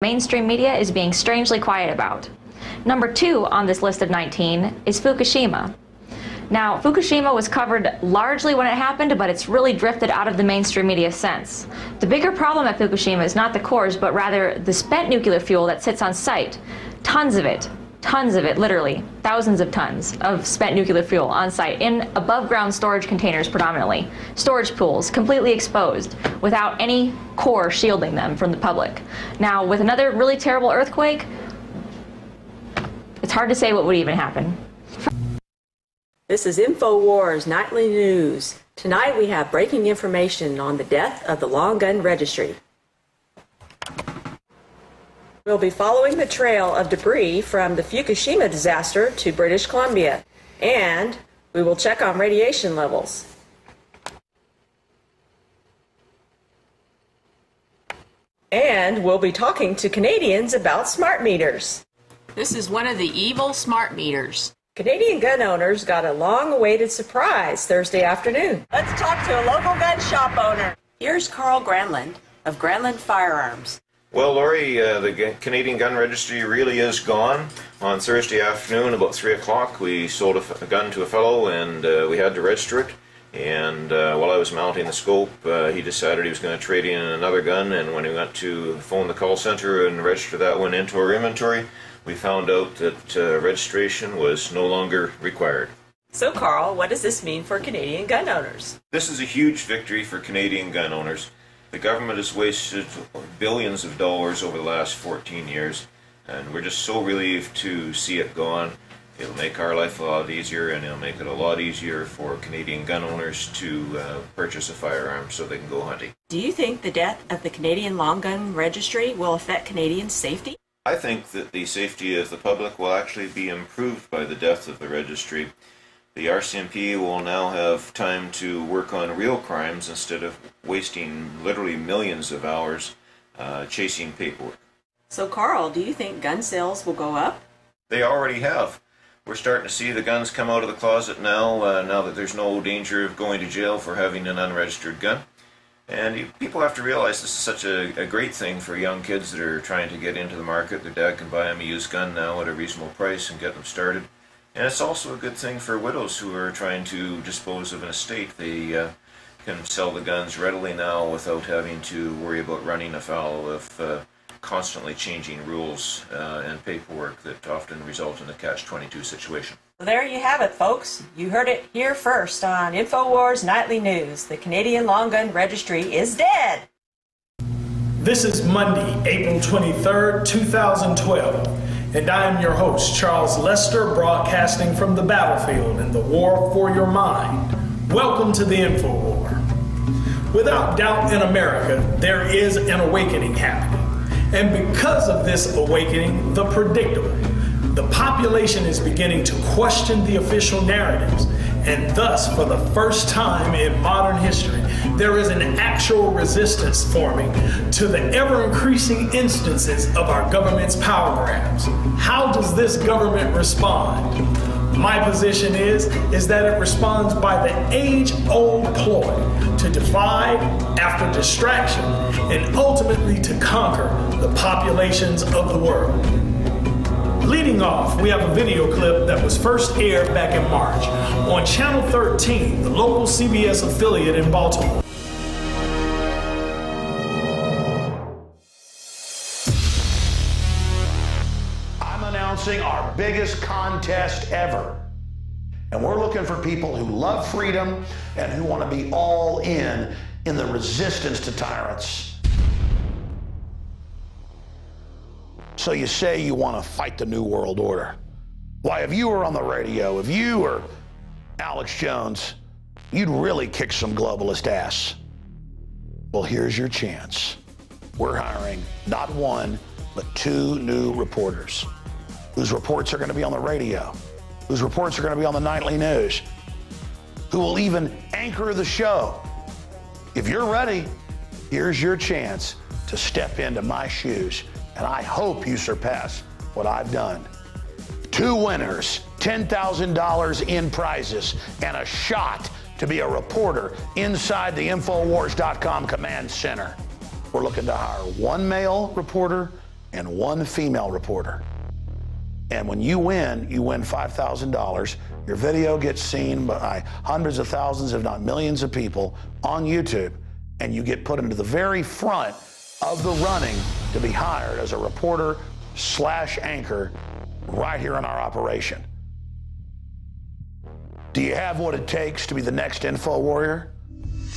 mainstream media is being strangely quiet about. Number 2 on this list of 19 is Fukushima. Now, Fukushima was covered largely when it happened, but it's really drifted out of the mainstream media since. The bigger problem at Fukushima is not the cores, but rather the spent nuclear fuel that sits on site. Tons of it, literally, thousands of tons of spent nuclear fuel on site in above-ground storage containers predominantly. Storage pools, completely exposed, without any core shielding them from the public. Now, with another really terrible earthquake, it's hard to say what would even happen. This is INFOWARS Nightly News. Tonight we have breaking information on the death of the long gun registry. We'll be following the trail of debris from the Fukushima disaster to British Columbia, and we will check on radiation levels. And we'll be talking to Canadians about smart meters. This is one of the evil smart meters. Canadian gun owners got a long-awaited surprise Thursday afternoon. Let's talk to a local gun shop owner. Here's Carl Granlund of Granlund Firearms. Well, Lori, the Canadian gun registry really is gone. On Thursday afternoon, about 3 o'clock, we sold a gun to a fellow, and we had to register it. And while I was mounting the scope, he decided he was going to trade in another gun, and when he went to phone the call center and register that one into our inventory, we found out that registration was no longer required. So, Carl, what does this mean for Canadian gun owners? This is a huge victory for Canadian gun owners. The government has wasted billions of dollars over the last 14 years, and we're just so relieved to see it gone. It'll make our life a lot easier, and it'll make it a lot easier for Canadian gun owners to purchase a firearm so they can go hunting. Do you think the death of the Canadian long gun registry will affect Canadians' safety? I think that the safety of the public will actually be improved by the death of the registry. The RCMP will now have time to work on real crimes instead of wasting literally millions of hours chasing paperwork. So, Carl, do you think gun sales will go up? They already have. We're starting to see the guns come out of the closet now, now that there's no danger of going to jail for having an unregistered gun. And people have to realize this is such a great thing for young kids that are trying to get into the market. Their dad can buy them a used gun now at a reasonable price and get them started. And it's also a good thing for widows who are trying to dispose of an estate. They can sell the guns readily now without having to worry about running afoul of constantly changing rules and paperwork that often result in a catch-22 situation. Well, there you have it, folks. You heard it here first on INFOWARS Nightly News. The Canadian Long Gun Registry is dead. This is Monday, April 23rd, 2012, and I am your host, Charles Lester, broadcasting from the battlefield in the war for your mind. Welcome to the InfoWar. Without doubt, in America, there is an awakening happening. And because of this awakening, the predictable, the population is beginning to question the official narratives, and thus, for the first time in modern history, there is an actual resistance forming to the ever-increasing instances of our government's power grabs. How does this government respond? My position is that it responds by the age-old ploy to divide after distraction and ultimately to conquer the populations of the world. Leading off, we have a video clip that was first aired back in March on Channel 13, the local CBS affiliate in Baltimore. I'm announcing our biggest contest ever. And we're looking for people who love freedom and who want to be all in the resistance to tyrants. So you say you want to fight the New World Order. Why, if you were on the radio, if you were Alex Jones, you'd really kick some globalist ass. Well, here's your chance. We're hiring not one, but 2 new reporters whose reports are going to be on the radio, whose reports are going to be on the nightly news, who will even anchor the show. If you're ready, here's your chance to step into my shoes. And I hope you surpass what I've done. 2 winners, $10,000 in prizes, and a shot to be a reporter inside the InfoWars.com command center. We're looking to hire 1 male reporter and one female reporter. And when you win $5,000. Your video gets seen by hundreds of thousands, if not millions of people on YouTube, and you get put into the very front of the running to be hired as a reporter / anchor right here in our operation. Do you have what it takes to be the next Info Warrior?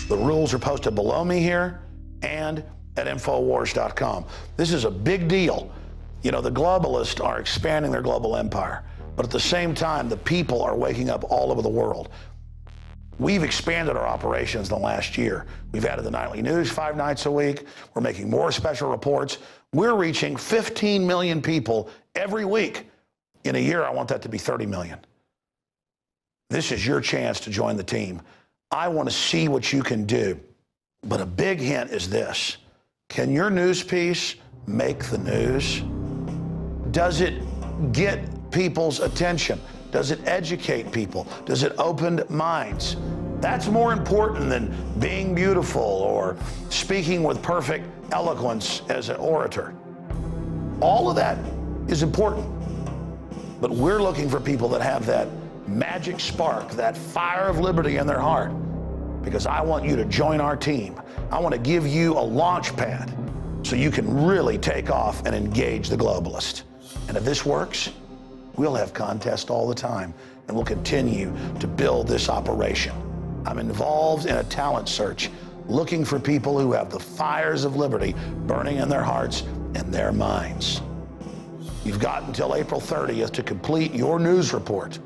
The rules are posted below me here and at INFOWARS.com. This is a big deal. You know, the globalists are expanding their global empire, but at the same time, the people are waking up all over the world. We've expanded our operations in the last year. We've added the nightly news 5 nights a week. We're making more special reports. We're reaching 15 million people every week. In a year, I want that to be 30 million. This is your chance to join the team. I want to see what you can do. But a big hint is this. Can your news piece make the news? Does it get people's attention? Does it educate people? Does it open minds? That's more important than being beautiful or speaking with perfect eloquence as an orator. All of that is important. But we're looking for people that have that magic spark, that fire of liberty in their heart, because I want you to join our team. I want to give you a launch pad so you can really take off and engage the globalist. And if this works, we'll have contests all the time, and we'll continue to build this operation. I'm involved in a talent search, looking for people who have the fires of liberty burning in their hearts and their minds. You've got until April 30th to complete your news report,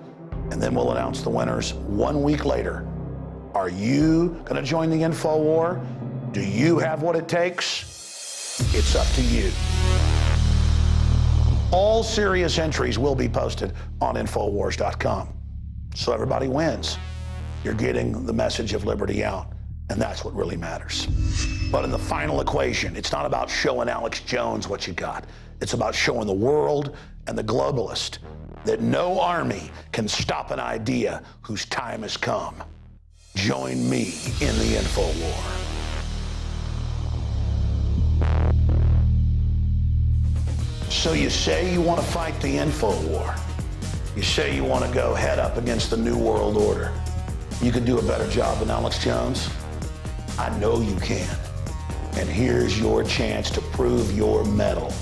and then we'll announce the winners 1 week later. Are you going to join the Info War? Do you have what it takes? It's up to you. All serious entries will be posted on INFOWARS.com. So everybody wins. You're getting the message of liberty out, and that's what really matters. But in the final equation, it's not about showing Alex Jones what you got. It's about showing the world and the globalist that no army can stop an idea whose time has come. Join me in the Info War. So you say you want to fight the Info War. You say you want to go head up against the New World Order. You can do a better job than Alex Jones? I know you can. And here's your chance to prove your mettle.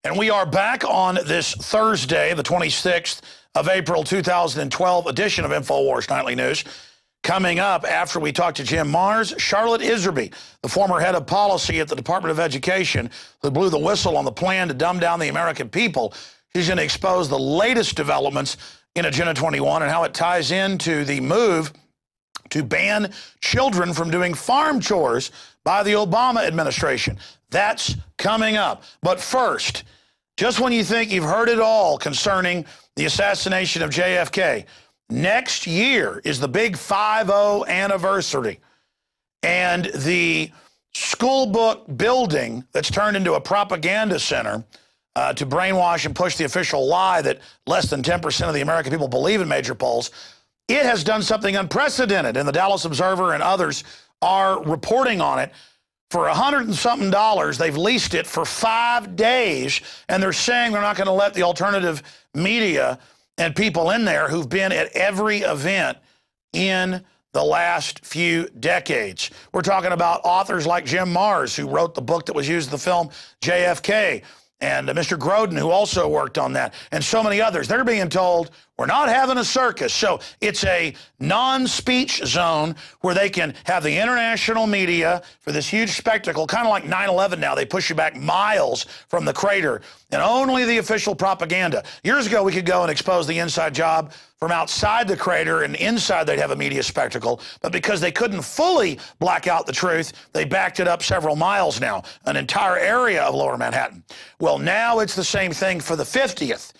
And we are back on this Thursday, the 26th of April, 2012 edition of InfoWars Nightly News. Coming up after we talk to Jim Marrs, Charlotte Iserby, the former head of policy at the Department of Education, who blew the whistle on the plan to dumb down the American people. She's going to expose the latest developments in Agenda 21 and how it ties into the move to ban children from doing farm chores by the Obama administration. That's coming up. But first, just when you think you've heard it all concerning the assassination of JFK, next year is the big 5-0 anniversary. And the school book building that's turned into a propaganda center to brainwash and push the official lie that less than 10% of the American people believe in major polls, it has done something unprecedented, and the Dallas Observer and others are reporting on it. For $100 and something, they've leased it for 5 days, and they're saying they're not going to let the alternative media and people in there who've been at every event in the last few decades. We're talking about authors like Jim Marrs, who wrote the book that was used in the film JFK, and Mr. Grodin, who also worked on that, and so many others. They're being told, We're not having a circus. So it's a non-speech zone where they can have the international media for this huge spectacle, kind of like 9/11 now. They push you back miles from the crater, and only the official propaganda. Years ago, we could go and expose the inside job from outside the crater, and inside they'd have a media spectacle. But because they couldn't fully black out the truth, they backed it up several miles now, an entire area of Lower Manhattan. Well, now it's the same thing for the 50th.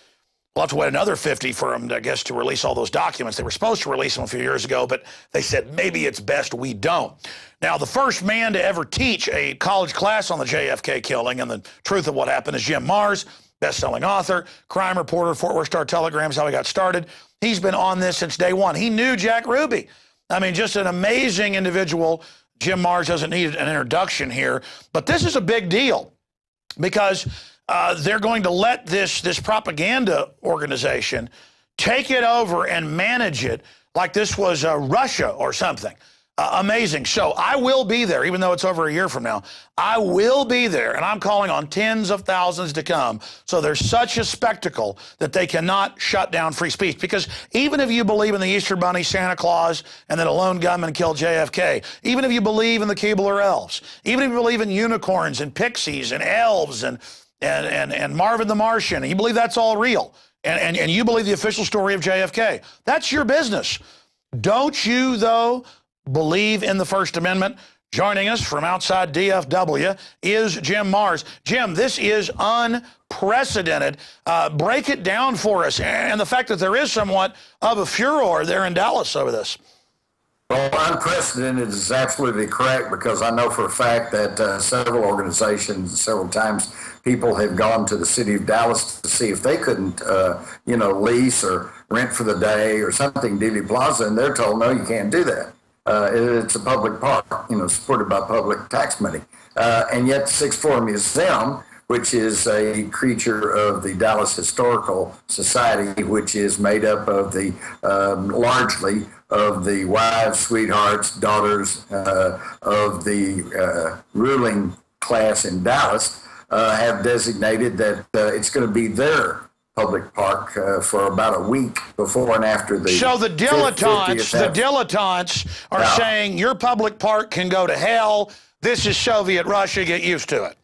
We'll have to wait another 50 for them, I guess, to release all those documents. They were supposed to release them a few years ago, but they said maybe it's best we don't. Now, the first man to ever teach a college class on the JFK killing and the truth of what happened is Jim Marrs, best-selling author, crime reporter, Fort Worth Star-Telegram is how he got started. He's been on this since day one. He knew Jack Ruby. I mean, just an amazing individual. Jim Marrs doesn't need an introduction here, but this is a big deal because they're going to let this propaganda organization take it over and manage it like this was Russia or something. Amazing. So I will be there, even though it's over a year from now. I will be there, and I'm calling on tens of thousands to come. So there's such a spectacle that they cannot shut down free speech. Because even if you believe in the Easter Bunny, Santa Claus, and that a lone gunman killed JFK, even if you believe in the Keebler elves, even if you believe in unicorns and pixies and elves and Marvin the Martian, and you believe that's all real, and you believe the official story of JFK, that's your business. Don't you, though, believe in the First Amendment? Joining us from outside DFW is Jim Marrs. Jim, this is unprecedented. Break it down for us, and the fact that there is somewhat of a furor there in Dallas over this. Well, unprecedented is absolutely correct, because I know for a fact that several organizations, several times, people have gone to the city of Dallas to see if they couldn't, lease or rent for the day or something, Dealey Plaza, and they're told, no, you can't do that. It's a public park, supported by public tax money. And yet the 6th Museum, which is a creature of the Dallas Historical Society, which is made up of the largely of the wives, sweethearts, daughters of the ruling class in Dallas, have designated that it's going to be their public park for about a week before and after the. So the dilettantes are saying your public park can go to hell. This is Soviet Russia. Get used to it.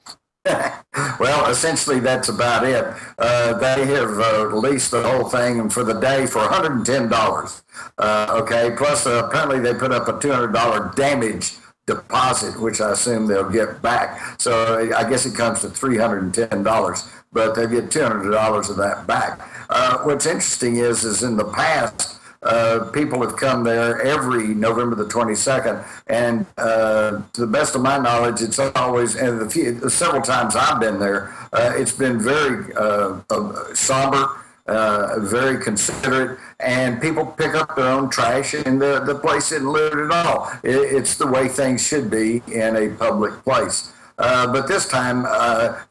Well, essentially, that's about it. They have leased the whole thing for the day for $110. Okay, plus apparently they put up a $200 damage deposit, which I assume they'll get back. So I guess it comes to $310, but they get $200 of that back. What's interesting is in the past, people have come there every November the 22nd, and to the best of my knowledge, it's always, and several times I've been there, it's been very somber, very considerate, and people pick up their own trash, and the place isn't looted at all. It's the way things should be in a public place. But this time,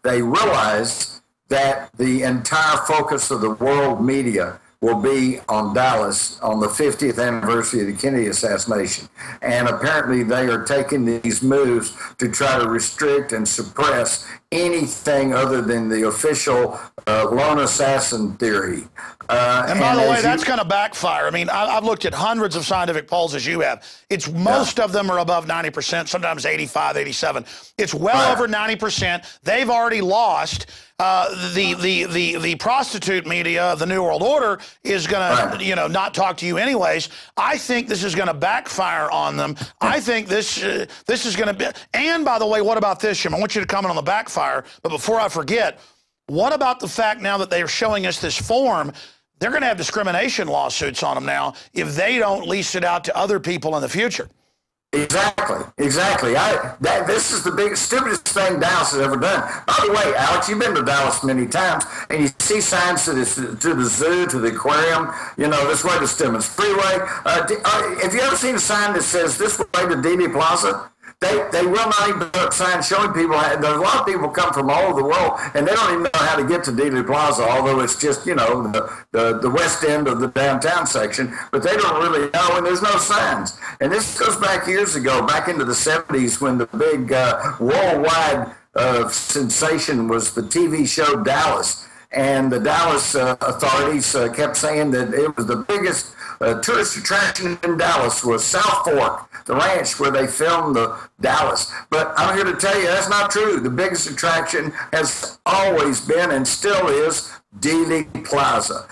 they realized that the entire focus of the world media will be on Dallas on the 50th anniversary of the Kennedy assassination. And apparently they are taking these moves to try to restrict and suppress anything other than the official lone assassin theory. And by the way, that's going to backfire. I mean, I've looked at hundreds of scientific polls, as you have. It's most of them are above 90%, sometimes 85, 87. It's well over 90%. They've already lost. The prostitute media, the New World Order, is going to, not talk to you anyways. I think this is going to backfire on them. I think this is going to be. And by the way, what about this, Jim? I want you to comment on the backfire. But before I forget, what about the fact now that they are showing us this form? They're going to have discrimination lawsuits on them now if they don't lease it out to other people in the future. Exactly. This is the biggest, stupidest thing Dallas has ever done. By the way, Alex, you've been to Dallas many times, and you see signs to the zoo, to the aquarium, this way to Stemmons Freeway. Have you ever seen a sign that says this way to Dealey Plaza? They will not even put up signs showing people. There's a lot of people come from all over the world, and they don't even know how to get to Dealey Plaza, although it's just, the west end of the downtown section, but they don't really know, and there's no signs. And this goes back years ago, back into the 70s, when the big worldwide sensation was the TV show Dallas. and the Dallas authorities kept saying that it was the biggest tourist attraction in Dallas was South Fork, the ranch where they filmed the Dallas. But I'm here to tell you that's not true. The biggest attraction has always been and still is Dealey Plaza.